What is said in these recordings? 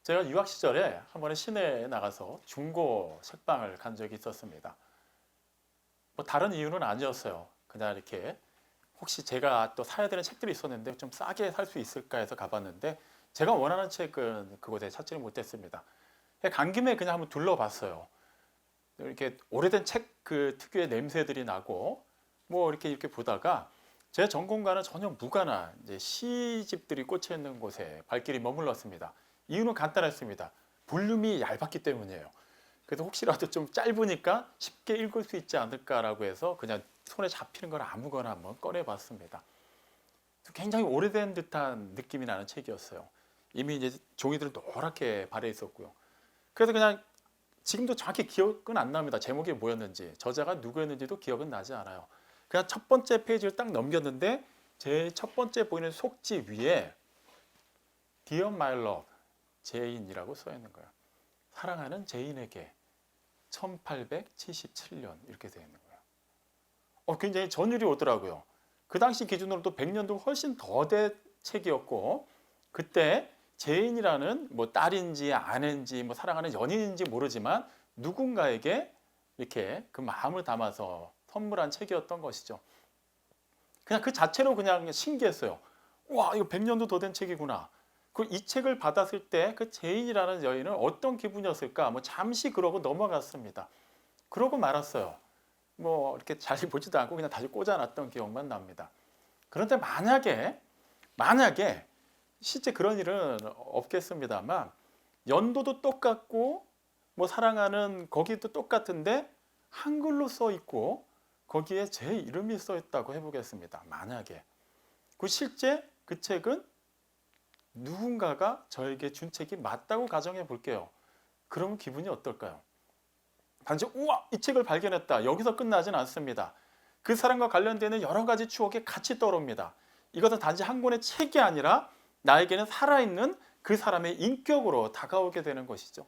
제가 유학 시절에 한 번에 시내에 나가서 중고 책방을 간 적이 있었습니다. 뭐 다른 이유는 아니었어요. 그냥 이렇게 혹시 제가 또 사야 되는 책들이 있었는데 좀 싸게 살 수 있을까 해서 가봤는데 제가 원하는 책은 그곳에 찾지를 못했습니다. 간 김에 그냥 한번 둘러봤어요. 이렇게 오래된 책 그 특유의 냄새들이 나고 뭐 이렇게 보다가 제 전공과는 전혀 무관한 이제 시집들이 꽂혀 있는 곳에 발길이 머물렀습니다. 이유는 간단했습니다. 볼륨이 얇았기 때문이에요. 그래서 혹시라도 좀 짧으니까 쉽게 읽을 수 있지 않을까라고 해서 그냥 손에 잡히는 걸 아무거나 한번 꺼내봤습니다. 굉장히 오래된 듯한 느낌이 나는 책이었어요. 이미 이제 종이들 노랗게 발해 있었고요. 그래서 그냥 지금도 정확히 기억은 안 납니다. 제목이 뭐였는지, 저자가 누구였는지도 기억은 나지 않아요. 그냥 첫 번째 페이지를 딱 넘겼는데 제 첫 번째 보이는 속지 위에 Dear My Love, 제인이라고 써 있는 거예요. 사랑하는 제인에게 1877년 이렇게 되어 있는 거예요. 굉장히 전율이 오더라고요. 그 당시 기준으로도 100년도 훨씬 더 된 책이었고 그때 제인이라는 뭐 딸인지 아내인지 뭐 사랑하는 연인인지 모르지만 누군가에게 이렇게 그 마음을 담아서 선물한 책이었던 것이죠. 그냥 그 자체로 그냥 신기했어요. 와, 이거 100년도 더 된 책이구나. 이 책을 받았을 때 그 제인이라는 여인은 어떤 기분이었을까? 뭐 잠시 그러고 넘어갔습니다. 그러고 말았어요. 뭐 이렇게 잘 보지도 않고 그냥 다시 꽂아놨던 기억만 납니다. 그런데 만약에 실제 그런 일은 없겠습니다만 연도도 똑같고 뭐 사랑하는 거기도 똑같은데 한글로 써 있고 거기에 제 이름이 써 있다고 해보겠습니다. 만약에 실제 그 책은 누군가가 저에게 준 책이 맞다고 가정해 볼게요. 그럼 기분이 어떨까요? 단지 우와 이 책을 발견했다 여기서 끝나진 않습니다. 그 사람과 관련되는 여러 가지 추억이 같이 떠오릅니다. 이것은 단지 한 권의 책이 아니라 나에게는 살아있는 그 사람의 인격으로 다가오게 되는 것이죠.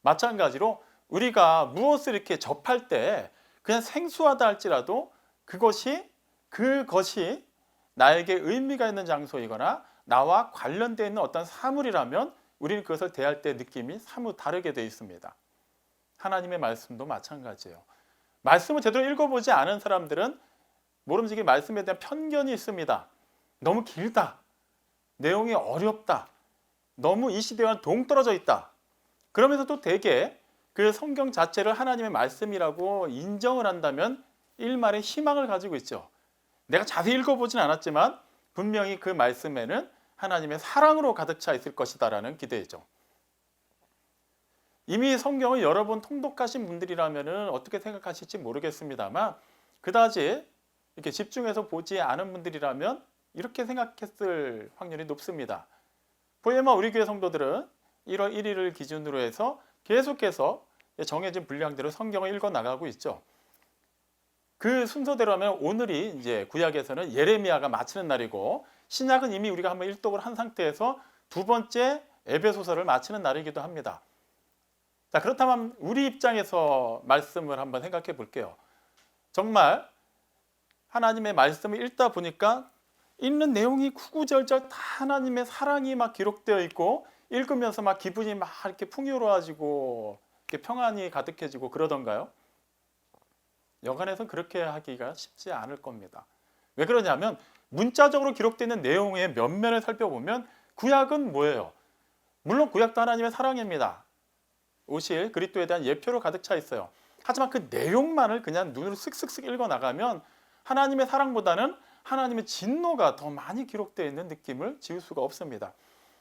마찬가지로 우리가 무엇을 이렇게 접할 때 그냥 생소하다 할지라도 그것이 나에게 의미가 있는 장소이거나 나와 관련되어 있는 어떤 사물이라면 우리는 그것을 대할 때 느낌이 사뭇 다르게 되어 있습니다. 하나님의 말씀도 마찬가지예요. 말씀을 제대로 읽어보지 않은 사람들은 모름지기 말씀에 대한 편견이 있습니다. 너무 길다. 내용이 어렵다. 너무 이 시대와는 동떨어져 있다. 그러면서도 대개 그 성경 자체를 하나님의 말씀이라고 인정을 한다면 일말의 희망을 가지고 있죠. 내가 자세히 읽어보진 않았지만 분명히 그 말씀에는 하나님의 사랑으로 가득 차 있을 것이다라는 기대죠. 이미 성경을 여러 번 통독하신 분들이라면 어떻게 생각하실지 모르겠습니다만 그다지 이렇게 집중해서 보지 않은 분들이라면 이렇게 생각했을 확률이 높습니다. 보혜마 우리 교회 성도들은 1월 1일을 기준으로 해서 계속해서 정해진 분량대로 성경을 읽어 나가고 있죠. 그 순서대로 하면 오늘이 이제 구약에서는 예레미야가 마치는 날이고 신약은 이미 우리가 한번 일독을 한 상태에서 두 번째 에베소서를 마치는 날이기도 합니다. 자, 그렇다면 우리 입장에서 말씀을 한번 생각해 볼게요. 정말 하나님의 말씀을 읽다 보니까 읽는 내용이 구구절절 다 하나님의 사랑이 막 기록되어 있고 읽으면서 막 기분이 막 이렇게 풍요로워지고 이렇게 평안이 가득해지고 그러던가요? 여간에서는 그렇게 하기가 쉽지 않을 겁니다. 왜 그러냐면 문자적으로 기록되어 있는 내용의 면면을 살펴보면 구약은 뭐예요? 물론 구약도 하나님의 사랑입니다. 오실 그리스도에 대한 예표로 가득 차 있어요. 하지만 그 내용만을 그냥 눈으로 쓱쓱쓱 읽어 나가면 하나님의 사랑보다는 하나님의 진노가 더 많이 기록되어 있는 느낌을 지울 수가 없습니다.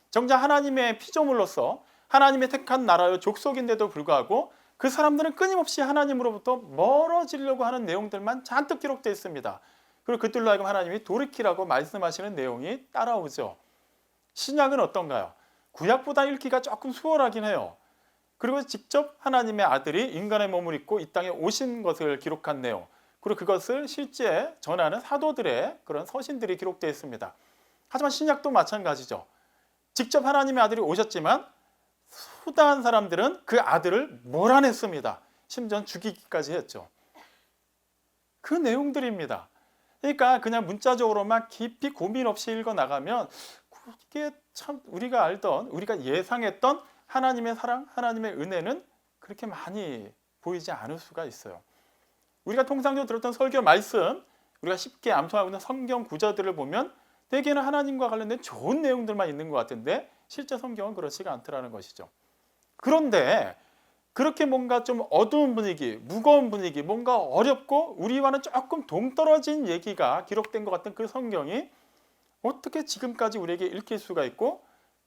정작 하나님의 피조물로서 하나님의 택한 나라의 족속인데도 불구하고 그 사람들은 끊임없이 하나님으로부터 멀어지려고 하는 내용들만 잔뜩 기록되어 있습니다. 그리고 그들로 하여금 하나님이 돌이키라고 말씀하시는 내용이 따라오죠. 신약은 어떤가요? 구약보다 읽기가 조금 수월하긴 해요. 그리고 직접 하나님의 아들이 인간의 몸을 입고 이 땅에 오신 것을 기록한 내용, 그리고 그것을 실제 전하는 사도들의 그런 서신들이 기록되어 있습니다. 하지만 신약도 마찬가지죠. 직접 하나님의 아들이 오셨지만 수다한 사람들은 그 아들을 몰아냈습니다. 심지어 죽이기까지 했죠. 그 내용들입니다. 그러니까 그냥 문자적으로만 깊이 고민 없이 읽어 나가면 이게 참 우리가 알던, 우리가 예상했던 하나님의 사랑, 하나님의 은혜는 그렇게 많이 보이지 않을 수가 있어요. 우리가 통상적으로 들었던 설교 말씀, 우리가 쉽게 암송하고 있는 성경 구절들을 보면 대개는 하나님과 관련된 좋은 내용들만 있는 것 같은데 실제 성경은 그렇지가 않더라는 것이죠. 그런데 그렇게 뭔가 좀 어두운 분위기, 무거운 분위기, 뭔가 어렵고 우리와는 조금 동떨어진 얘기가 기록된 것 같은 그 성경이 어떻게 지금까지 우리에게 읽힐 수가 있고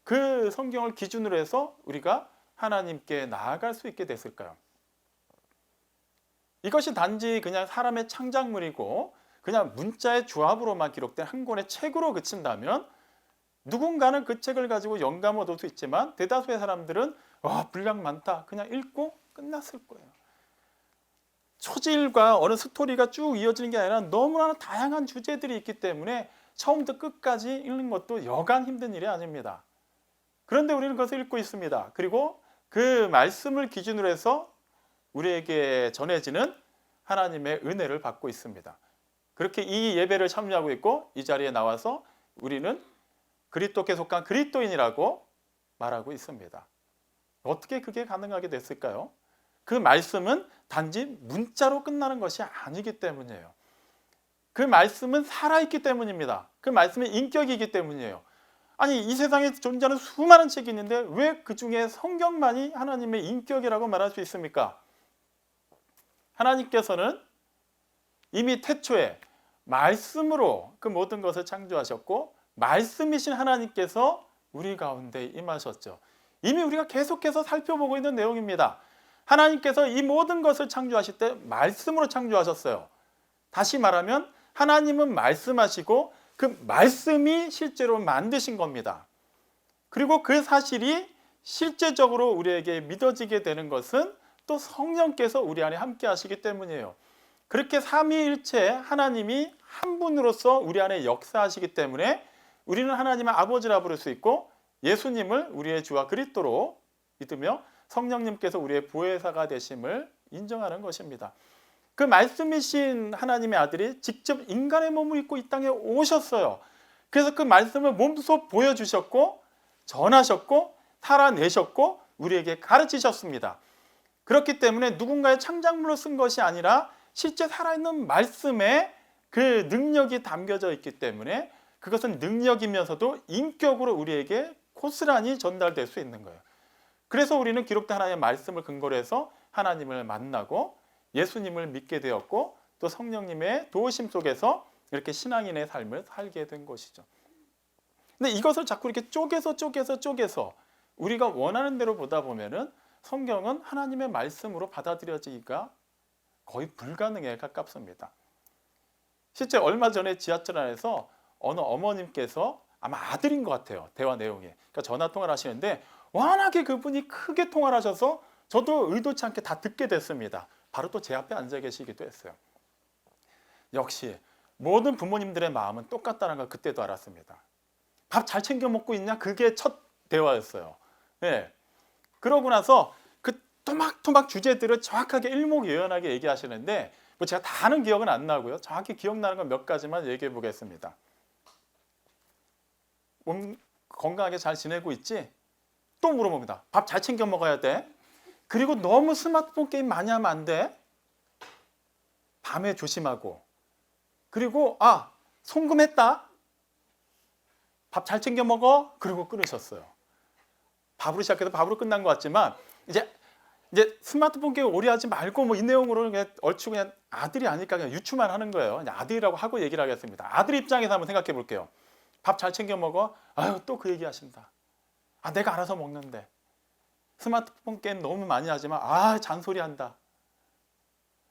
그 성경을 기준으로 해서 우리가 하나님께 나아갈 수 있게 됐을까요? 이것이 단지 그냥 사람의 창작물이고 그냥 문자의 조합으로만 기록된 한 권의 책으로 그친다면 누군가는 그 책을 가지고 영감을 얻을 수 있지만 대다수의 사람들은 와, 분량 많다, 그냥 읽고 끝났을 거예요. 소질과 어느 스토리가 쭉 이어지는 게 아니라 너무나 다양한 주제들이 있기 때문에 처음부터 끝까지 읽는 것도 여간 힘든 일이 아닙니다. 그런데 우리는 그것을 읽고 있습니다. 그리고 그 말씀을 기준으로 해서 우리에게 전해지는 하나님의 은혜를 받고 있습니다. 그렇게 이 예배를 참여하고 있고 이 자리에 나와서 우리는 그리스도께 속한 그리스도인이라고 말하고 있습니다. 어떻게 그게 가능하게 됐을까요? 그 말씀은 단지 문자로 끝나는 것이 아니기 때문이에요. 그 말씀은 살아있기 때문입니다. 그 말씀은 인격이기 때문이에요. 아니, 이 세상에 존재하는 수많은 책이 있는데 왜 그 중에 성경만이 하나님의 인격이라고 말할 수 있습니까? 하나님께서는 이미 태초에 말씀으로 그 모든 것을 창조하셨고 말씀이신 하나님께서 우리 가운데 임하셨죠. 이미 우리가 계속해서 살펴보고 있는 내용입니다. 하나님께서 이 모든 것을 창조하실 때 말씀으로 창조하셨어요. 다시 말하면 하나님은 말씀하시고 그 말씀이 실제로 만드신 겁니다. 그리고 그 사실이 실제적으로 우리에게 믿어지게 되는 것은 또 성령께서 우리 안에 함께 하시기 때문이에요. 그렇게 삼위일체 하나님이 한 분으로서 우리 안에 역사하시기 때문에 우리는 하나님의 아버지라 부를 수 있고 예수님을 우리의 주와 그리스도로 믿으며 성령님께서 우리의 보혜사가 되심을 인정하는 것입니다. 그 말씀이신 하나님의 아들이 직접 인간의 몸을 입고 이 땅에 오셨어요. 그래서 그 말씀을 몸소 보여주셨고 전하셨고 살아내셨고 우리에게 가르치셨습니다. 그렇기 때문에 누군가의 창작물로 쓴 것이 아니라 실제 살아있는 말씀에 그 능력이 담겨져 있기 때문에 그것은 능력이면서도 인격으로 우리에게 고스란히 전달될 수 있는 거예요. 그래서 우리는 기록된 하나님의 말씀을 근거로 해서 하나님을 만나고 예수님을 믿게 되었고 또 성령님의 도우심 속에서 이렇게 신앙인의 삶을 살게 된 것이죠. 근데 이것을 자꾸 이렇게 쪼개서 우리가 원하는 대로 보다 보면은 성경은 하나님의 말씀으로 받아들여지기가 거의 불가능에 가깝습니다. 실제 얼마 전에 지하철 안에서 어느 어머님께서 아마 아들인 것 같아요. 대화 내용이. 그러니까 전화 통화를 하시는데 워낙에 그분이 크게 통화를 하셔서 저도 의도치 않게 다 듣게 됐습니다. 바로 또 제 앞에 앉아 계시기도 했어요. 역시 모든 부모님들의 마음은 똑같다는 걸 그때도 알았습니다. 밥 잘 챙겨 먹고 있냐? 그게 첫 대화였어요. 네. 그러고 나서 그 토막토막 주제들을 정확하게 일목요연하게 얘기하시는데 뭐 제가 다 아는 기억은 안 나고요. 정확히 기억나는 건 몇 가지만 얘기해 보겠습니다. 몸 건강하게 잘 지내고 있지? 또 물어봅니다. 밥 잘 챙겨 먹어야 돼. 그리고 너무 스마트폰 게임 많이 하면 안 돼. 밤에 조심하고. 그리고 송금했다. 밥 잘 챙겨 먹어. 그리고 끊으셨어요. 밥으로 시작해서 밥으로 끝난 것 같지만 이제 스마트폰 게임 오래 하지 말고 뭐 이 내용으로는 그냥 얼추 그냥 아들이 아니까 그냥 유추만 하는 거예요. 그냥 아들이라고 하고 얘기를 하겠습니다. 아들 입장에서 한번 생각해 볼게요. 밥 잘 챙겨 먹어. 아유, 또 그 얘기 하신다. 내가 알아서 먹는데. 스마트폰 게임 너무 많이 하지만 잔소리 한다.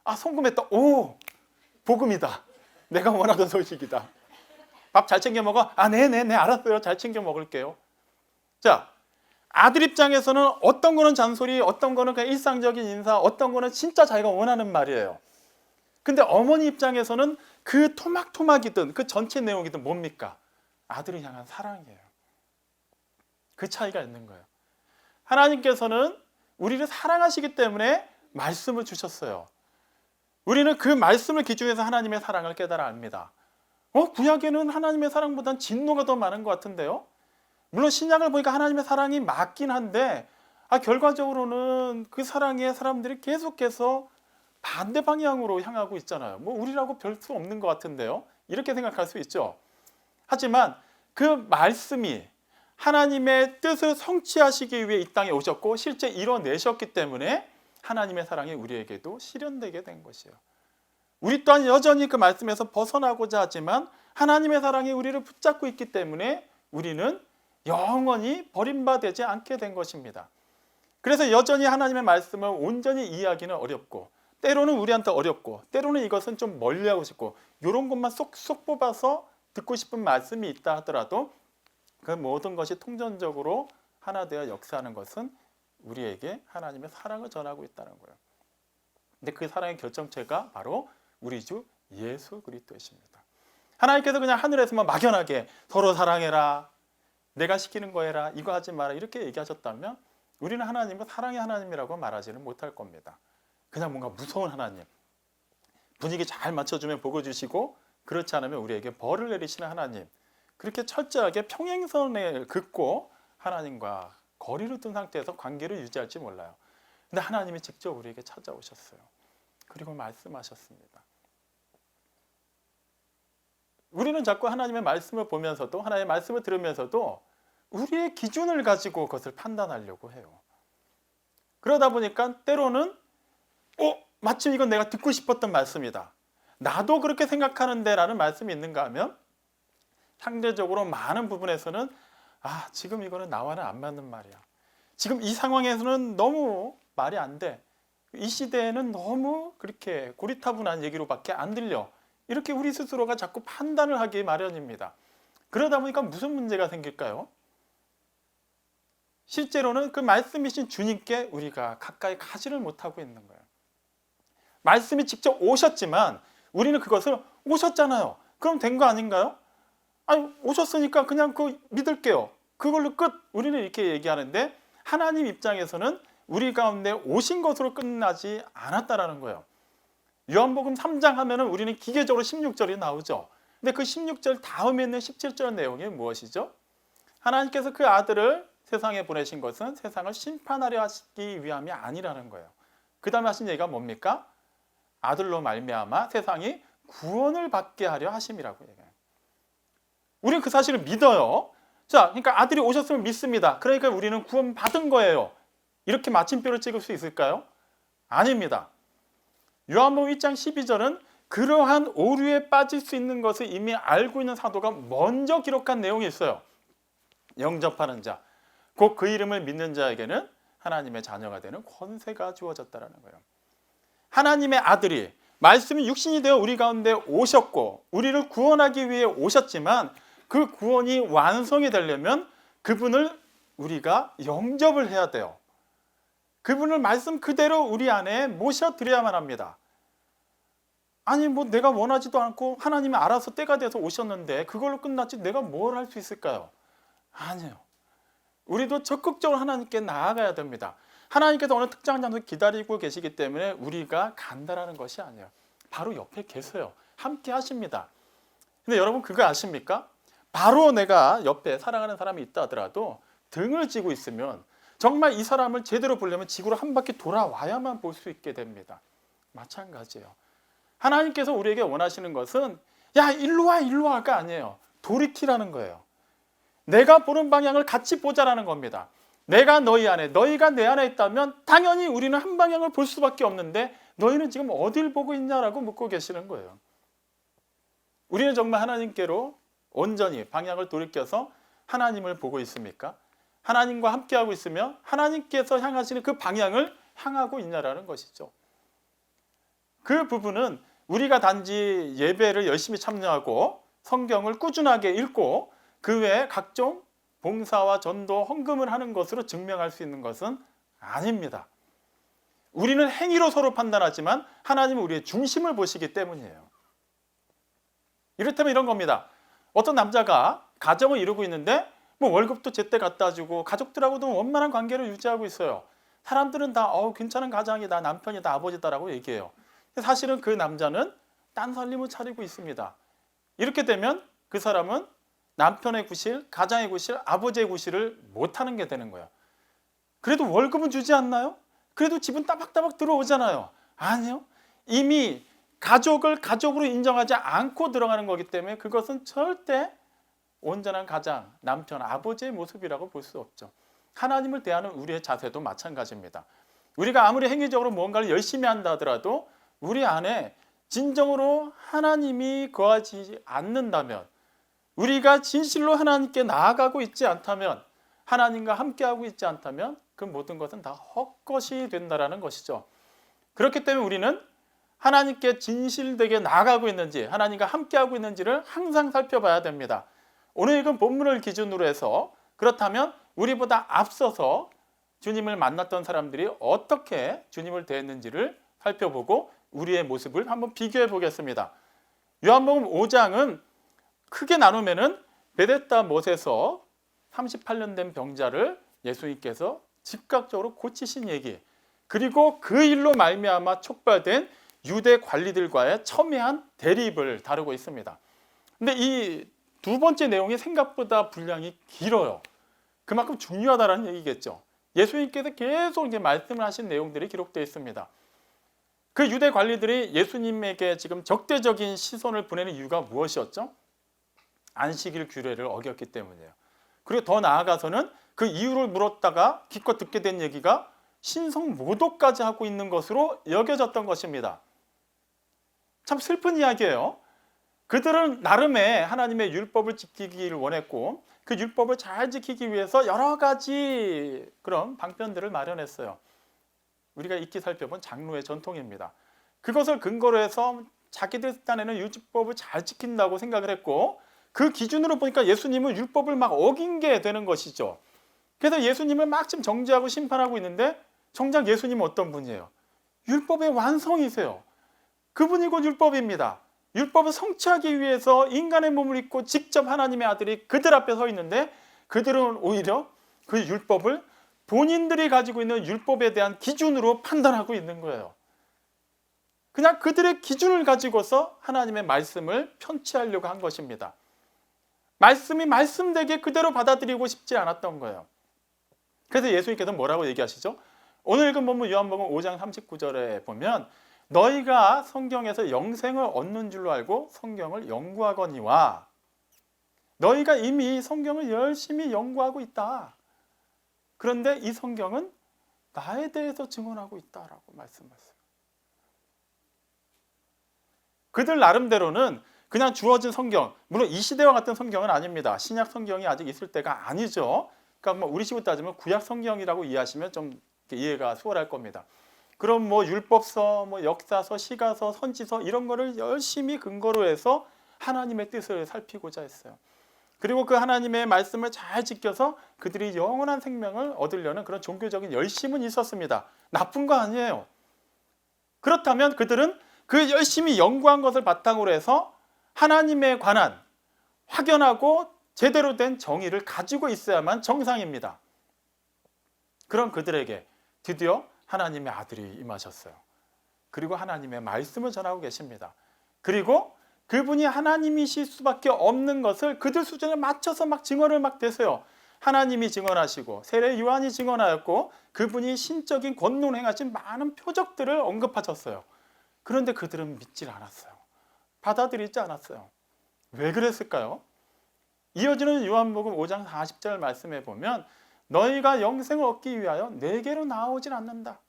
송금했다. 오, 복음이다. 내가 원하던 소식이다. 밥 잘 챙겨 먹어. 네네네, 알았어요. 잘 챙겨 먹을게요. 자, 아들 입장에서는 어떤 거는 잔소리, 어떤 거는 그냥 일상적인 인사, 어떤 거는 진짜 자기가 원하는 말이에요. 근데 어머니 입장에서는 그 토막토막이든 그 전체 내용이든 뭡니까? 아들을 향한 사랑이에요. 그 차이가 있는 거예요. 하나님께서는 우리를 사랑하시기 때문에 말씀을 주셨어요. 우리는 그 말씀을 기준해서 하나님의 사랑을 깨달아 압니다. 구약에는 하나님의 사랑보다는 진노가 더 많은 것 같은데요. 물론 신약을 보니까 하나님의 사랑이 맞긴 한데 결과적으로는 그 사랑에 사람들이 계속해서 반대 방향으로 향하고 있잖아요. 뭐 우리라고 별 수 없는 것 같은데요. 이렇게 생각할 수 있죠. 하지만 그 말씀이 하나님의 뜻을 성취하시기 위해 이 땅에 오셨고 실제 이뤄내셨기 때문에 하나님의 사랑이 우리에게도 실현되게 된 것이에요. 우리 또한 여전히 그 말씀에서 벗어나고자 하지만 하나님의 사랑이 우리를 붙잡고 있기 때문에 우리는 영원히 버림받지 않게 된 것입니다. 그래서 여전히 하나님의 말씀을 온전히 이해하기는 어렵고 때로는 우리한테 어렵고 때로는 이것은 좀 멀리하고 싶고 이런 것만 쏙쏙 뽑아서 듣고 싶은 말씀이 있다 하더라도 그 모든 것이 통전적으로 하나 되어 역사하는 것은 우리에게 하나님의 사랑을 전하고 있다는 거예요. 근데 그 사랑의 결정체가 바로 우리 주 예수 그리스도이십니다. 하나님께서 그냥 하늘에서만 막연하게 서로 사랑해라, 내가 시키는 거 해라, 이거 하지 마라 이렇게 얘기하셨다면 우리는 하나님을 사랑의 하나님이라고 말하지는 못할 겁니다. 그냥 뭔가 무서운 하나님, 분위기 잘 맞춰주면 복을 주시고 그렇지 않으면 우리에게 벌을 내리시는 하나님, 그렇게 철저하게 평행선을 긋고 하나님과 거리를 둔 상태에서 관계를 유지할지 몰라요. 근데 하나님이 직접 우리에게 찾아오셨어요. 그리고 말씀하셨습니다. 우리는 자꾸 하나님의 말씀을 보면서도 하나님의 말씀을 들으면서도 우리의 기준을 가지고 그것을 판단하려고 해요. 그러다 보니까 때로는 마침 이건 내가 듣고 싶었던 말씀이다. 나도 그렇게 생각하는데 라는 말씀이 있는가 하면 상대적으로 많은 부분에서는 지금 이거는 나와는 안 맞는 말이야. 지금 이 상황에서는 너무 말이 안 돼. 이 시대에는 너무 그렇게 고리타분한 얘기로밖에 안 들려. 이렇게 우리 스스로가 자꾸 판단을 하기 마련입니다. 그러다 보니까 무슨 문제가 생길까요? 실제로는 그 말씀이신 주님께 우리가 가까이 가지를 못하고 있는 거예요. 말씀이 직접 오셨지만 우리는 그것을 오셨잖아요. 그럼 된 거 아닌가요? 오셨으니까 그냥 믿을게요. 그걸로 끝. 우리는 이렇게 얘기하는데 하나님 입장에서는 우리 가운데 오신 것으로 끝나지 않았다라는 거예요. 요한복음 3장 하면은 우리는 기계적으로 16절이 나오죠. 근데 그 16절 다음에 있는 17절 내용이 무엇이죠? 하나님께서 그 아들을 세상에 보내신 것은 세상을 심판하려 하시기 위함이 아니라는 거예요. 그 다음에 하신 얘기가 뭡니까? 아들로 말미암아 세상이 구원을 받게 하려 하심이라고 얘기해요. 우리는 그 사실을 믿어요. 자, 그러니까 아들이 오셨으면 믿습니다. 그러니까 우리는 구원 받은 거예요. 이렇게 마침표를 찍을 수 있을까요? 아닙니다. 요한복음 1장 12절은 그러한 오류에 빠질 수 있는 것을 이미 알고 있는 사도가 먼저 기록한 내용이 있어요. 영접하는 자, 곧 그 이름을 믿는 자에게는 하나님의 자녀가 되는 권세가 주어졌다는 거예요. 하나님의 아들이 말씀이 육신이 되어 우리 가운데 오셨고 우리를 구원하기 위해 오셨지만 그 구원이 완성이 되려면 그분을 우리가 영접을 해야 돼요. 그분을 말씀 그대로 우리 안에 모셔드려야만 합니다. 아니 내가 원하지도 않고 하나님이 알아서 때가 돼서 오셨는데 그걸로 끝났지 내가 뭘 할 수 있을까요? 아니에요. 우리도 적극적으로 하나님께 나아가야 됩니다. 하나님께서 어느 특정 장소에 기다리고 계시기 때문에 우리가 간다라는 것이 아니에요. 바로 옆에 계세요. 함께 하십니다. 근데 여러분 그거 아십니까? 바로 내가 옆에 사랑하는 사람이 있다 하더라도 등을 지고 있으면 정말 이 사람을 제대로 보려면 지구로 한 바퀴 돌아와야만 볼 수 있게 됩니다. 마찬가지예요. 하나님께서 우리에게 원하시는 것은 야 일로 와가 아니에요. 돌이키라는 거예요. 내가 보는 방향을 같이 보자라는 겁니다. 내가 너희 안에, 너희가 내 안에 있다면 당연히 우리는 한 방향을 볼 수밖에 없는데 너희는 지금 어딜 보고 있냐라고 묻고 계시는 거예요. 우리는 정말 하나님께로 온전히 방향을 돌이켜서 하나님을 보고 있습니까? 하나님과 함께하고 있으며 하나님께서 향하시는 그 방향을 향하고 있냐라는 것이죠. 그 부분은 우리가 단지 예배를 열심히 참여하고 성경을 꾸준하게 읽고 그 외에 각종 봉사와 전도, 헌금을 하는 것으로 증명할 수 있는 것은 아닙니다. 우리는 행위로 서로 판단하지만 하나님은 우리의 중심을 보시기 때문이에요. 이렇다면 이런 겁니다. 어떤 남자가 가정을 이루고 있는데 월급도 제때 갖다 주고 가족들하고도 원만한 관계를 유지하고 있어요. 사람들은 다 괜찮은 가장이다, 남편이다, 아버지다라고 얘기해요. 사실은 그 남자는 딴 살림을 차리고 있습니다. 이렇게 되면 그 사람은 남편의 구실, 가장의 구실, 아버지의 구실을 못하는 게 되는 거예요. 그래도 월급은 주지 않나요? 그래도 집은 따박따박 들어오잖아요. 아니요. 이미 가족을 가족으로 인정하지 않고 들어가는 거기 때문에 그것은 절대 온전한 가장, 남편, 아버지의 모습이라고 볼 수 없죠. 하나님을 대하는 우리의 자세도 마찬가지입니다. 우리가 아무리 행위적으로 무언가를 열심히 한다 하더라도 우리 안에 진정으로 하나님이 거하지 않는다면, 우리가 진실로 하나님께 나아가고 있지 않다면, 하나님과 함께하고 있지 않다면 그 모든 것은 다 헛것이 된다라는 것이죠. 그렇기 때문에 우리는 하나님께 진실되게 나아가고 있는지, 하나님과 함께하고 있는지를 항상 살펴봐야 됩니다. 오늘 읽은 본문을 기준으로 해서 그렇다면 우리보다 앞서서 주님을 만났던 사람들이 어떻게 주님을 대했는지를 살펴보고 우리의 모습을 한번 비교해 보겠습니다. 요한복음 5장은 크게 나누면은 베데스다 못에서 38년 된 병자를 예수님께서 즉각적으로 고치신 얘기, 그리고 그 일로 말미암아 촉발된 유대 관리들과의 첨예한 대립을 다루고 있습니다. 근데 이 두 번째 내용이 생각보다 분량이 길어요. 그만큼 중요하다는 얘기겠죠. 예수님께서 계속 이제 말씀을 하신 내용들이 기록되어 있습니다. 그 유대 관리들이 예수님에게 지금 적대적인 시선을 보내는 이유가 무엇이었죠? 안식일 규례를 어겼기 때문이에요. 그리고 더 나아가서는 그 이유를 물었다가 기껏 듣게 된 얘기가 신성 모독까지 하고 있는 것으로 여겨졌던 것입니다. 참 슬픈 이야기예요. 그들은 나름의 하나님의 율법을 지키기를 원했고 그 율법을 잘 지키기 위해서 여러 가지 그런 방편들을 마련했어요. 우리가 익히 살펴본 장로의 전통입니다. 그것을 근거로 해서 자기들 딴에는 율법을 잘 지킨다고 생각을 했고, 그 기준으로 보니까 예수님은 율법을 막 어긴 게 되는 것이죠. 그래서 예수님을 막 지금 정죄하고 심판하고 있는데 정작 예수님은 어떤 분이에요? 율법의 완성이세요. 그분이 곧 율법입니다. 율법을 성취하기 위해서 인간의 몸을 입고 직접 하나님의 아들이 그들 앞에 서 있는데 그들은 오히려 그 율법을 본인들이 가지고 있는 율법에 대한 기준으로 판단하고 있는 거예요. 그냥 그들의 기준을 가지고서 하나님의 말씀을 편취하려고 한 것입니다. 말씀이 말씀되게 그대로 받아들이고 싶지 않았던 거예요. 그래서 예수님께서 뭐라고 얘기하시죠? 오늘 읽은 본문 요한복음 5장 39절에 보면 너희가 성경에서 영생을 얻는 줄로 알고 성경을 연구하거니와, 너희가 이미 성경을 열심히 연구하고 있다. 그런데 이 성경은 나에 대해서 증언하고 있다라고 말씀하셨어요. 그들 나름대로는 그냥 주어진 성경, 물론 이 시대와 같은 성경은 아닙니다. 신약 성경이 아직 있을 때가 아니죠. 그러니까 뭐 우리 식으로 따지면 구약 성경이라고 이해하시면 좀 이해가 수월할 겁니다. 그럼 뭐 율법서, 뭐 역사서, 시가서, 선지서 이런 거를 열심히 근거로 해서 하나님의 뜻을 살피고자 했어요. 그리고 그 하나님의 말씀을 잘 지켜서 그들이 영원한 생명을 얻으려는 그런 종교적인 열심은 있었습니다. 나쁜 거 아니에요. 그렇다면 그들은 그 열심히 연구한 것을 바탕으로 해서 하나님에 관한 확연하고 제대로 된 정의를 가지고 있어야만 정상입니다. 그런 그들에게 드디어 하나님의 아들이 임하셨어요. 그리고 하나님의 말씀을 전하고 계십니다. 그리고 그분이 하나님이실 수밖에 없는 것을 그들 수준에 맞춰서 막 증언을 막 대세요. 하나님이 증언하시고 세례 요한이 증언하였고 그분이 신적인 권능을 행하신 많은 표적들을 언급하셨어요. 그런데 그들은 믿질 않았어요. 받아들이지 않았어요. 왜 그랬을까요? 이어지는 요한복음 5장 40절 말씀에 보면 너희가 영생을 얻기 위하여 내게로 나오질 않는다.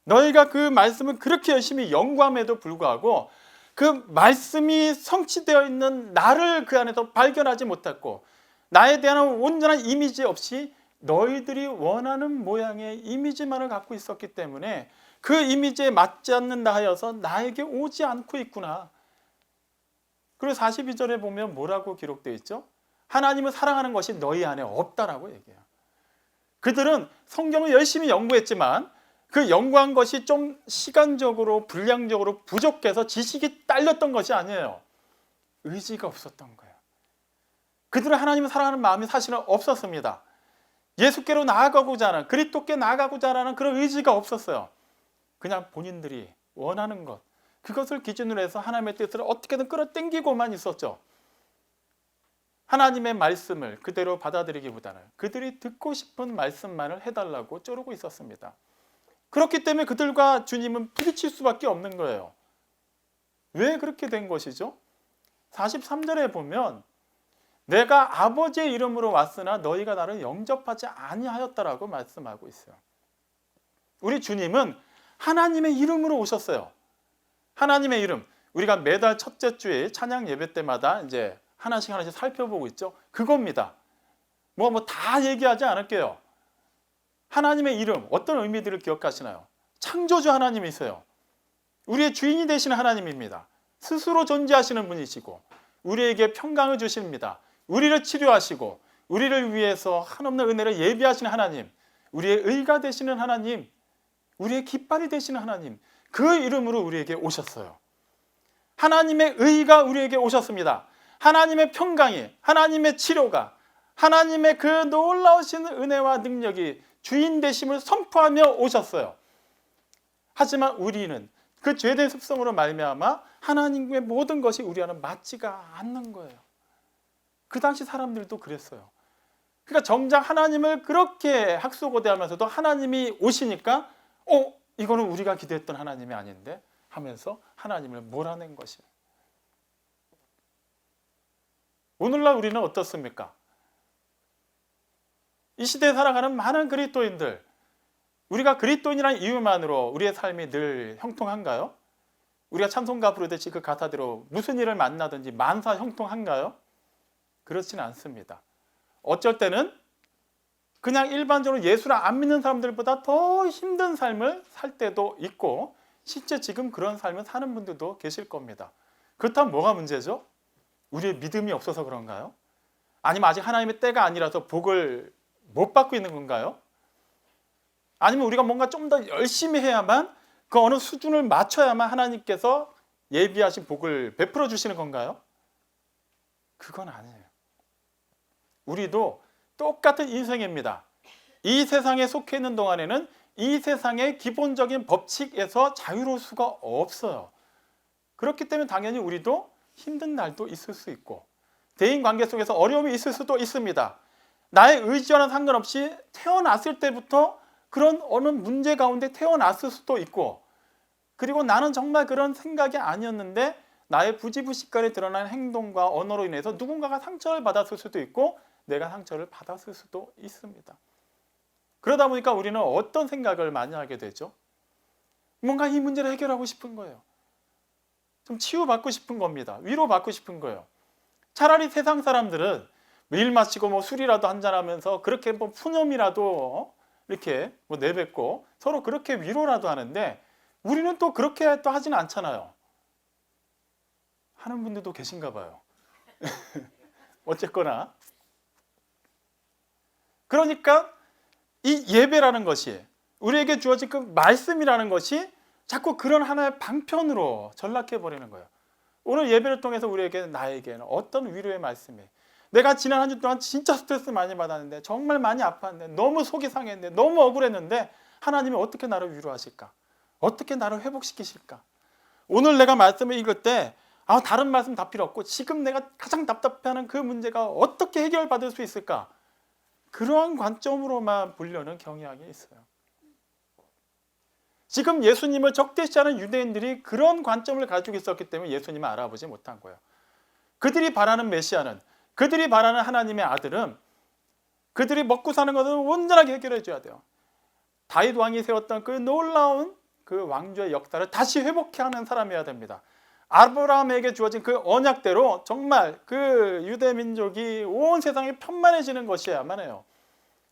너희가 그 말씀을 그렇게 열심히 연구함에도 불구하고 그 말씀이 성취되어 있는 나를 그 안에서 발견하지 못했고 나에 대한 온전한 이미지 없이 너희들이 원하는 모양의 이미지만을 갖고 있었기 때문에 그 이미지에 맞지 않는다 하여서 나에게 오지 않고 있구나. 그리고 42절에 보면 뭐라고 기록되어 있죠? 하나님을 사랑하는 것이 너희 안에 없다라고 얘기해요. 그들은 성경을 열심히 연구했지만 그 연구한 것이 좀 시간적으로 분량적으로 부족해서 지식이 딸렸던 것이 아니에요. 의지가 없었던 거예요. 그들은 하나님을 사랑하는 마음이 사실은 없었습니다. 예수께로 나아가고자 하는, 그리스도께 나아가고자 하는 그런 의지가 없었어요. 그냥 본인들이 원하는 것, 그것을 기준으로 해서 하나님의 뜻을 어떻게든 끌어당기고만 있었죠. 하나님의 말씀을 그대로 받아들이기보다는 그들이 듣고 싶은 말씀만을 해달라고 쪼르고 있었습니다. 그렇기 때문에 그들과 주님은 부딪힐 수밖에 없는 거예요. 왜 그렇게 된 것이죠? 43절에 보면 내가 아버지의 이름으로 왔으나 너희가 나를 영접하지 아니하였다라고 말씀하고 있어요. 우리 주님은 하나님의 이름으로 오셨어요. 하나님의 이름. 우리가 매달 첫째 주일 찬양 예배 때마다 이제 하나씩 살펴보고 있죠. 그겁니다. 뭐 다 얘기하지 않을게요. 하나님의 이름, 어떤 의미들을 기억하시나요? 창조주 하나님이세요. 우리의 주인이 되시는 하나님입니다. 스스로 존재하시는 분이시고 우리에게 평강을 주십니다. 우리를 치료하시고 우리를 위해서 한없는 은혜를 예비하시는 하나님, 우리의 의가 되시는 하나님, 우리의 깃발이 되시는 하나님, 그 이름으로 우리에게 오셨어요. 하나님의 의가 우리에게 오셨습니다. 하나님의 평강이, 하나님의 치료가, 하나님의 그 놀라우신 은혜와 능력이 주인 되심을 선포하며 오셨어요. 하지만 우리는 그 죄된 습성으로 말미암아 하나님의 모든 것이 우리와는 맞지가 않는 거예요. 그 당시 사람들도 그랬어요. 그러니까 정작 하나님을 그렇게 학수고대하면서도 하나님이 오시니까 이거는 우리가 기대했던 하나님이 아닌데 하면서 하나님을 몰아낸 것이에요. 오늘날 우리는 어떻습니까? 이 시대에 살아가는 많은 그리스도인들, 우리가 그리스도인이라는 이유만으로 우리의 삶이 늘 형통한가요? 우리가 찬송가 부르듯이 그 가사대로 무슨 일을 만나든지 만사 형통한가요? 그렇지는 않습니다. 어쩔 때는 그냥 일반적으로 예수를 안 믿는 사람들보다 더 힘든 삶을 살 때도 있고 실제 지금 그런 삶을 사는 분들도 계실 겁니다. 그렇다면 뭐가 문제죠? 우리의 믿음이 없어서 그런가요? 아니면 아직 하나님의 때가 아니라서 복을 못 받고 있는 건가요? 아니면 우리가 뭔가 좀 더 열심히 해야만 그 어느 수준을 맞춰야만 하나님께서 예비하신 복을 베풀어 주시는 건가요? 그건 아니에요. 우리도 똑같은 인생입니다. 이 세상에 속해 있는 동안에는 이 세상의 기본적인 법칙에서 자유로울 수가 없어요. 그렇기 때문에 당연히 우리도 힘든 날도 있을 수 있고 대인관계 속에서 어려움이 있을 수도 있습니다. 나의 의지와는 상관없이 태어났을 때부터 그런 어느 문제 가운데 태어났을 수도 있고 그리고 나는 정말 그런 생각이 아니었는데 나의 부지불식간에 드러난 행동과 언어로 인해서 누군가가 상처를 받았을 수도 있고 내가 상처를 받았을 수도 있습니다. 그러다 보니까 우리는 어떤 생각을 많이 하게 되죠? 뭔가 이 문제를 해결하고 싶은 거예요. 좀 치유받고 싶은 겁니다. 위로받고 싶은 거예요. 차라리 세상 사람들은 일 마시고 술이라도 한잔하면서 그렇게 푸념이라도 이렇게 내뱉고 서로 그렇게 위로라도 하는데 우리는 또 그렇게 또 하지는 않잖아요. 하는 분들도 계신가 봐요. 어쨌거나 그러니까 이 예배라는 것이 우리에게 주어진 그 말씀이라는 것이 자꾸 그런 하나의 방편으로 전락해버리는 거예요. 오늘 예배를 통해서 나에게는 어떤 위로의 말씀이 내가 지난 한 주 동안 진짜 스트레스 많이 받았는데 정말 많이 아팠는데 너무 속이 상했는데 너무 억울했는데 하나님이 어떻게 나를 위로하실까? 어떻게 나를 회복시키실까? 오늘 내가 말씀을 읽을 때 다른 말씀 다 필요 없고 지금 내가 가장 답답해하는 그 문제가 어떻게 해결받을 수 있을까? 그러한 관점으로만 보려는 경향이 있어요. 지금 예수님을 적대시하는 유대인들이 그런 관점을 가지고 있었기 때문에 예수님을 알아보지 못한 거예요. 그들이 바라는 메시아는, 그들이 바라는 하나님의 아들은 그들이 먹고 사는 것을 온전하게 해결해 줘야 돼요. 다윗 왕이 세웠던 그 놀라운 그 왕조의 역사를 다시 회복해 하는 사람이어야 됩니다. 아브라함에게 주어진 그 언약대로 정말 그 유대 민족이 온 세상이 편만해지는 것이어야만 해요.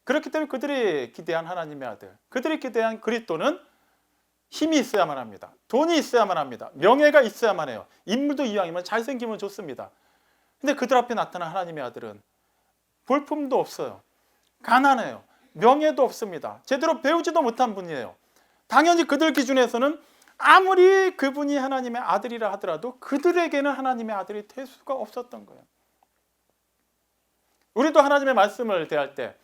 그렇기 때문에 그들이 기대한 하나님의 아들, 그들이 기대한 그리스도는 힘이 있어야만 합니다. 돈이 있어야만 합니다. 명예가 있어야만 해요. 인물도 이왕이면 잘생기면 좋습니다. 근데 그들 앞에 나타난 하나님의 아들은 볼품도 없어요. 가난해요. 명예도 없습니다. 제대로 배우지도 못한 분이에요. 당연히 그들 기준에서는 아무리 그분이 하나님의 아들이라 하더라도 그들에게는 하나님의 아들이 될 수가 없었던 거예요. 우리도 하나님의 말씀을 대할 때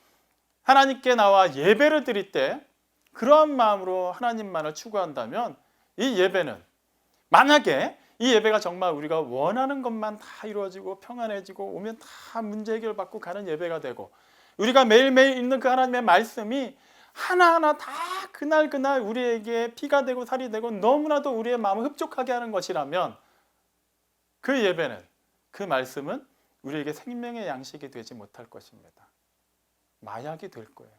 하나님께 나와 예배를 드릴 때 그러한 마음으로 하나님만을 추구한다면 이 예배는 만약에 이 예배가 정말 우리가 원하는 것만 다 이루어지고 평안해지고 오면 다 문제 해결받고 가는 예배가 되고, 우리가 매일매일 읽는 그 하나님의 말씀이 하나하나 다 그날 우리에게 피가 되고 살이 되고 너무나도 우리의 마음을 흡족하게 하는 것이라면, 그 예배는, 그 말씀은 우리에게 생명의 양식이 되지 못할 것입니다. 마약이 될 거예요.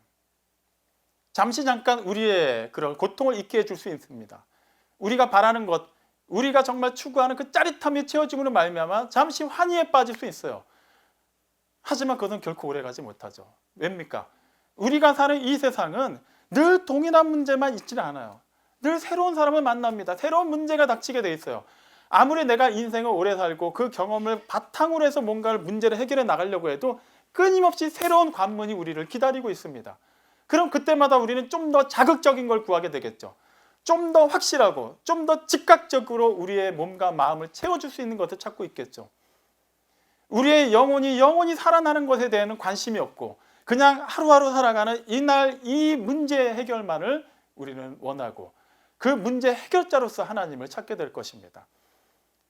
잠시 잠깐 우리의 그런 고통을 잊게 해줄 수 있습니다. 우리가 바라는 것, 우리가 정말 추구하는 그 짜릿함이 채워짐으로 말미암아 잠시 환희에 빠질 수 있어요. 하지만 그것은 결코 오래가지 못하죠. 왜입니까? 우리가 사는 이 세상은 늘 동일한 문제만 있지는 않아요. 늘 새로운 사람을 만납니다. 새로운 문제가 닥치게 돼 있어요. 아무리 내가 인생을 오래 살고 그 경험을 바탕으로 해서 뭔가를 문제를 해결해 나가려고 해도 끊임없이 새로운 관문이 우리를 기다리고 있습니다. 그럼 그때마다 우리는 좀 더 자극적인 걸 구하게 되겠죠. 좀 더 확실하고 좀 더 즉각적으로 우리의 몸과 마음을 채워줄 수 있는 것을 찾고 있겠죠. 우리의 영혼이 살아나는 것에 대해서는 관심이 없고 그냥 하루하루 살아가는 이날 이 문제 해결만을 우리는 원하고 그 문제 해결자로서 하나님을 찾게 될 것입니다.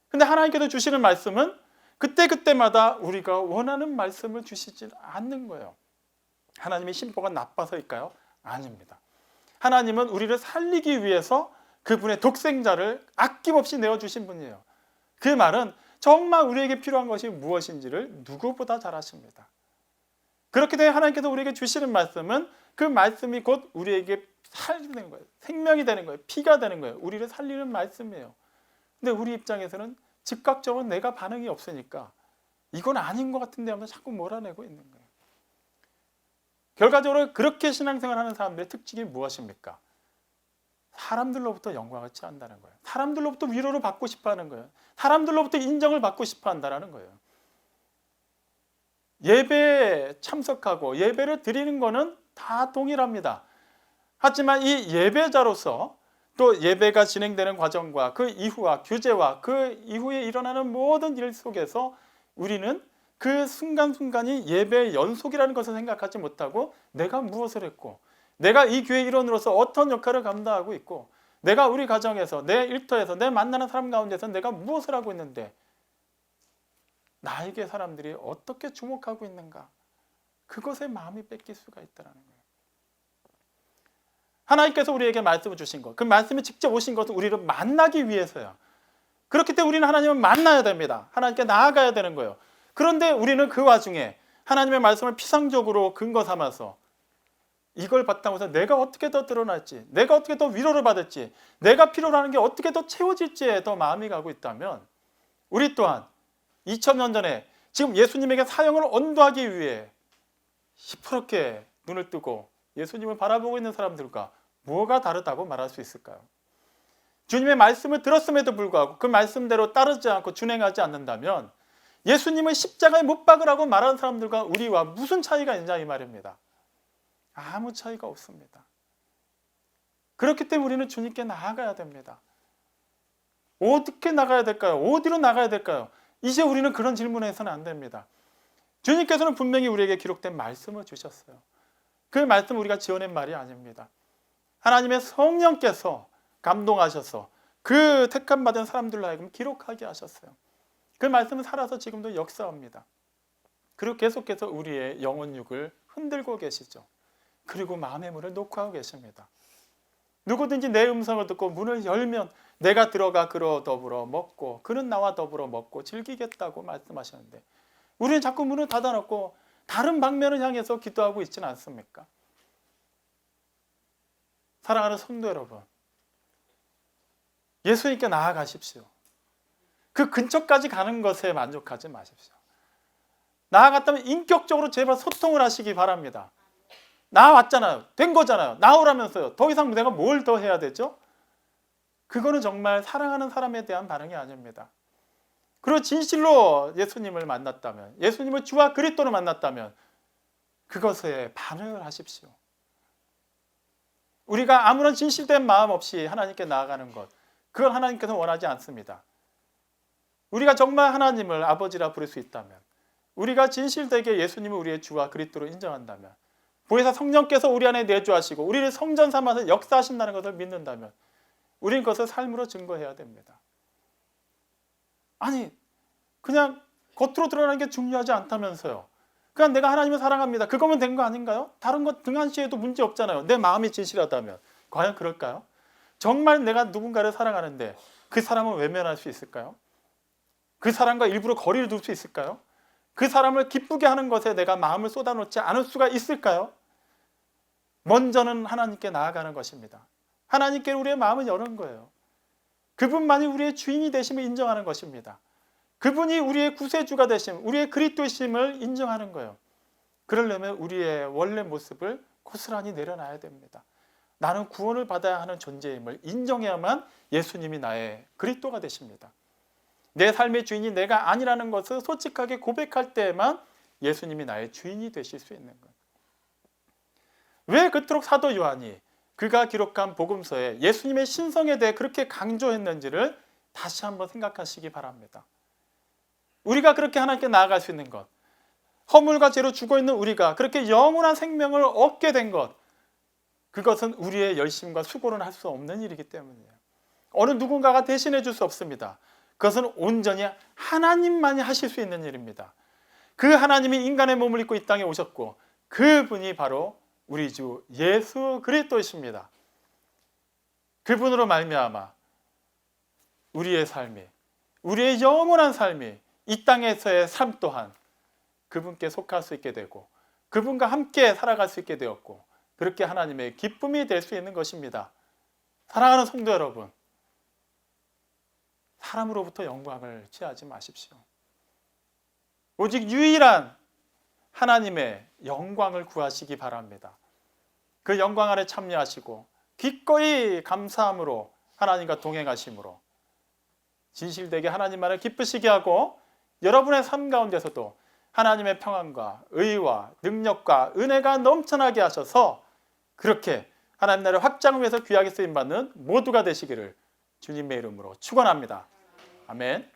근데 하나님께서 주시는 말씀은 그때그때마다 우리가 원하는 말씀을 주시지 않는 거예요. 하나님의 심보가 나빠서일까요? 아닙니다. 하나님은 우리를 살리기 위해서 그분의 독생자를 아낌없이 내어주신 분이에요. 그 말은 정말 우리에게 필요한 것이 무엇인지를 누구보다 잘 아십니다. 그렇기 때문에 하나님께서 우리에게 주시는 말씀은 그 말씀이 곧 우리에게 살리는 거예요. 생명이 되는 거예요. 피가 되는 거예요. 우리를 살리는 말씀이에요. 근데 우리 입장에서는 즉각적으로 내가 반응이 없으니까 이건 아닌 것 같은데 하면서 자꾸 몰아내고 있는 거예요. 결과적으로 그렇게 신앙생활하는 사람들의 특징이 무엇입니까? 사람들로부터 영광을 취한다는 거예요. 사람들로부터 위로를 받고 싶어하는 거예요. 사람들로부터 인정을 받고 싶어한다는 거예요. 예배에 참석하고 예배를 드리는 것은 다 동일합니다. 하지만 이 예배자로서 또 예배가 진행되는 과정과 그 이후와 규제와 그 이후에 일어나는 모든 일 속에서 우리는 그 순간순간이 예배의 연속이라는 것을 생각하지 못하고 내가 무엇을 했고 내가 이 교회 일원으로서 어떤 역할을 감당하고 있고 내가 우리 가정에서 내 일터에서 내 만나는 사람 가운데서 내가 무엇을 하고 있는데 나에게 사람들이 어떻게 주목하고 있는가, 그것에 마음이 뺏길 수가 있다는 거예요. 하나님께서 우리에게 말씀을 주신 것, 그 말씀이 직접 오신 것은 우리를 만나기 위해서요. 그렇기 때문에 우리는 하나님을 만나야 됩니다. 하나님께 나아가야 되는 거예요. 그런데 우리는 그 와중에 하나님의 말씀을 피상적으로 근거 삼아서 이걸 바탕으로 해서 내가 어떻게 더 드러날지, 내가 어떻게 더 위로를 받을지, 내가 필요로 하는 게 어떻게 더 채워질지에 더 마음이 가고 있다면 우리 또한 2000년 전에 지금 예수님에게 사형을 언도하기 위해 시퍼렇게 눈을 뜨고 예수님을 바라보고 있는 사람들과 뭐가 다르다고 말할 수 있을까요? 주님의 말씀을 들었음에도 불구하고 그 말씀대로 따르지 않고 준행하지 않는다면 예수님을 십자가에 못 박으라고 말하는 사람들과 우리와 무슨 차이가 있냐 이 말입니다. 아무 차이가 없습니다. 그렇기 때문에 우리는 주님께 나아가야 됩니다. 어떻게 나가야 될까요? 어디로 나가야 될까요? 이제 우리는 그런 질문을 해서는 안 됩니다. 주님께서는 분명히 우리에게 기록된 말씀을 주셨어요. 그 말씀은 우리가 지어낸 말이 아닙니다. 하나님의 성령께서 감동하셔서 그 택함받은 사람들로 하여금 기록하게 하셨어요. 그 말씀은 살아서 지금도 역사합니다. 그리고 계속해서 우리의 영혼육을 흔들고 계시죠. 그리고 마음의 문을 놓고 하고 계십니다. 누구든지 내 음성을 듣고 문을 열면 내가 들어가 그로 더불어 먹고 그는 나와 더불어 먹고 즐기겠다고 말씀하셨는데 우리는 자꾸 문을 닫아놓고 다른 방면을 향해서 기도하고 있지는 않습니까? 사랑하는 성도 여러분, 예수님께 나아가십시오. 그 근처까지 가는 것에 만족하지 마십시오. 나아갔다면 인격적으로 제발 소통을 하시기 바랍니다. 나왔잖아요. 된 거잖아요. 나오라면서요. 더 이상 내가 뭘 더 해야 되죠? 그거는 정말 사랑하는 사람에 대한 반응이 아닙니다. 그리고 진실로 예수님을 만났다면, 예수님을 주와 그리스도로 만났다면 그것에 반응을 하십시오. 우리가 아무런 진실된 마음 없이 하나님께 나아가는 것, 그걸 하나님께서 원하지 않습니다. 우리가 정말 하나님을 아버지라 부를 수 있다면, 우리가 진실되게 예수님을 우리의 주와 그리스도로 인정한다면, 보혜사 성령께서 우리 안에 내주하시고 우리를 성전 삼아서 역사하신다는 것을 믿는다면 우리는 그것을 삶으로 증거해야 됩니다. 아니, 그냥 겉으로 드러나는 게 중요하지 않다면서요. 그냥 내가 하나님을 사랑합니다. 그거면 된 거 아닌가요? 다른 것 등한시해도 문제 없잖아요. 내 마음이 진실하다면. 과연 그럴까요? 정말 내가 누군가를 사랑하는데 그 사람을 외면할 수 있을까요? 그 사람과 일부러 거리를 둘 수 있을까요? 그 사람을 기쁘게 하는 것에 내가 마음을 쏟아놓지 않을 수가 있을까요? 먼저는 하나님께 나아가는 것입니다. 하나님께 우리의 마음을 여는 거예요. 그분만이 우리의 주인이 되심을 인정하는 것입니다. 그분이 우리의 구세주가 되심, 우리의 그리스도이심을 인정하는 거예요. 그러려면 우리의 원래 모습을 고스란히 내려놔야 됩니다. 나는 구원을 받아야 하는 존재임을 인정해야만 예수님이 나의 그리스도가 되십니다. 내 삶의 주인이 내가 아니라는 것을 솔직하게 고백할 때에만 예수님이 나의 주인이 되실 수 있는 거예요. 왜 그토록 사도 요한이 그가 기록한 복음서에 예수님의 신성에 대해 그렇게 강조했는지를 다시 한번 생각하시기 바랍니다. 우리가 그렇게 하나님께 나아갈 수 있는 것, 허물과 죄로 죽어있는 우리가 그렇게 영원한 생명을 얻게 된 것, 그것은 우리의 열심과 수고는 할 수 없는 일이기 때문이에요. 어느 누군가가 대신해 줄 수 없습니다. 그것은 온전히 하나님만이 하실 수 있는 일입니다. 그 하나님이 인간의 몸을 입고 이 땅에 오셨고 그분이 바로 우리 주 예수 그리스도이십니다. 그분으로 말미암아 우리의 삶이, 우리의 영원한 삶이, 이 땅에서의 삶 또한 그분께 속할 수 있게 되고 그분과 함께 살아갈 수 있게 되었고 그렇게 하나님의 기쁨이 될 수 있는 것입니다. 사랑하는 성도 여러분, 사람으로부터 영광을 취하지 마십시오. 오직 유일한 하나님의 영광을 구하시기 바랍니다. 그 영광 안에 참여하시고 기꺼이 감사함으로 하나님과 동행하심으로 진실되게 하나님만을 기쁘시게 하고 여러분의 삶 가운데서도 하나님의 평안과 의와 능력과 은혜가 넘쳐나게 하셔서 그렇게 하나님 나라의 확장을 위해서 귀하게 쓰임받는 모두가 되시기를 주님의 이름으로 축원합니다. 아멘.